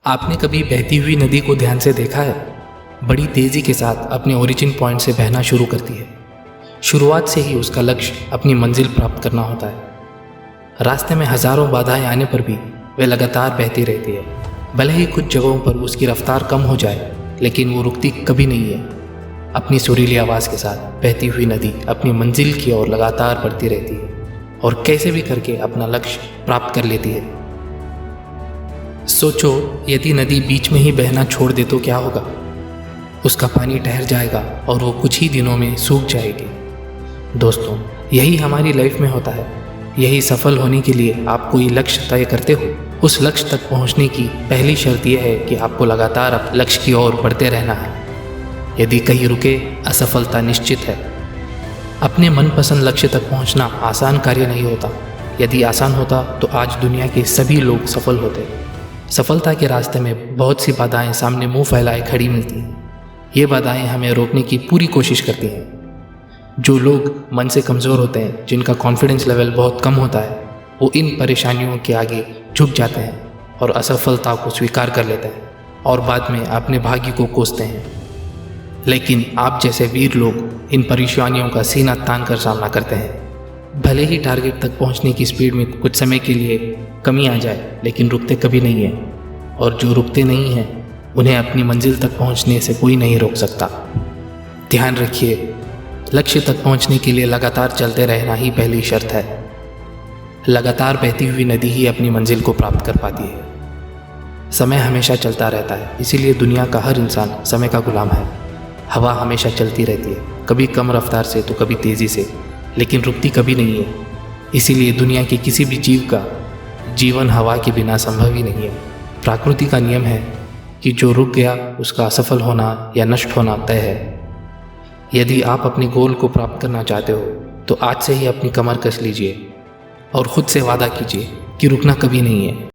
आपने कभी बहती हुई नदी को ध्यान से देखा है? बड़ी तेज़ी के साथ अपने ओरिजिन पॉइंट से बहना शुरू करती है। शुरुआत से ही उसका लक्ष्य अपनी मंजिल प्राप्त करना होता है। रास्ते में हज़ारों बाधाएं आने पर भी वे लगातार बहती रहती है। भले ही कुछ जगहों पर उसकी रफ्तार कम हो जाए, लेकिन वो रुकती कभी नहीं है। अपनी सुरीली आवाज़ के साथ बहती हुई नदी अपनी मंजिल की ओर लगातार बढ़ती रहती है और कैसे भी करके अपना लक्ष्य प्राप्त कर लेती है। सोचो, यदि नदी बीच में ही बहना छोड़ दे तो क्या होगा? उसका पानी ठहर जाएगा और वो कुछ ही दिनों में सूख जाएगी। दोस्तों, यही हमारी लाइफ में होता है। यही सफल होने के लिए आप कोई लक्ष्य तय करते हो। उस लक्ष्य तक पहुंचने की पहली शर्त यह है कि आपको लगातार अपने लक्ष्य की ओर बढ़ते रहना है। यदि कहीं रुके, असफलता निश्चित है। अपने मनपसंद लक्ष्य तक पहुंचना आसान कार्य नहीं होता। यदि आसान होता तो आज दुनिया के सभी लोग सफल होते। सफलता के रास्ते में बहुत सी बाधाएं सामने मुंह फैलाए खड़ी मिलती हैं। ये बाधाएं हमें रोकने की पूरी कोशिश करती हैं। जो लोग मन से कमज़ोर होते हैं, जिनका कॉन्फिडेंस लेवल बहुत कम होता है, वो इन परेशानियों के आगे झुक जाते हैं और असफलता को स्वीकार कर लेते हैं और बाद में अपने भाग्य को कोसते हैं। लेकिन आप जैसे वीर लोग इन परेशानियों का सीना तान कर सामना करते हैं। भले ही टारगेट तक पहुंचने की स्पीड में कुछ समय के लिए कमी आ जाए, लेकिन रुकते कभी नहीं हैं। और जो रुकते नहीं हैं, उन्हें अपनी मंजिल तक पहुंचने से कोई नहीं रोक सकता। ध्यान रखिए, लक्ष्य तक पहुंचने के लिए लगातार चलते रहना ही पहली शर्त है। लगातार बहती हुई नदी ही अपनी मंजिल को प्राप्त कर पाती है। समय हमेशा चलता रहता है, इसीलिए दुनिया का हर इंसान समय का गुलाम है। हवा हमेशा चलती रहती है, कभी कम रफ्तार से तो कभी तेज़ी से, लेकिन रुकती कभी नहीं है। इसीलिए दुनिया के किसी भी जीव का जीवन हवा के बिना संभव ही नहीं है। प्रकृति का नियम है कि जो रुक गया उसका असफल होना या नष्ट होना तय है। यदि आप अपने गोल को प्राप्त करना चाहते हो तो आज से ही अपनी कमर कस लीजिए और ख़ुद से वादा कीजिए कि रुकना कभी नहीं है।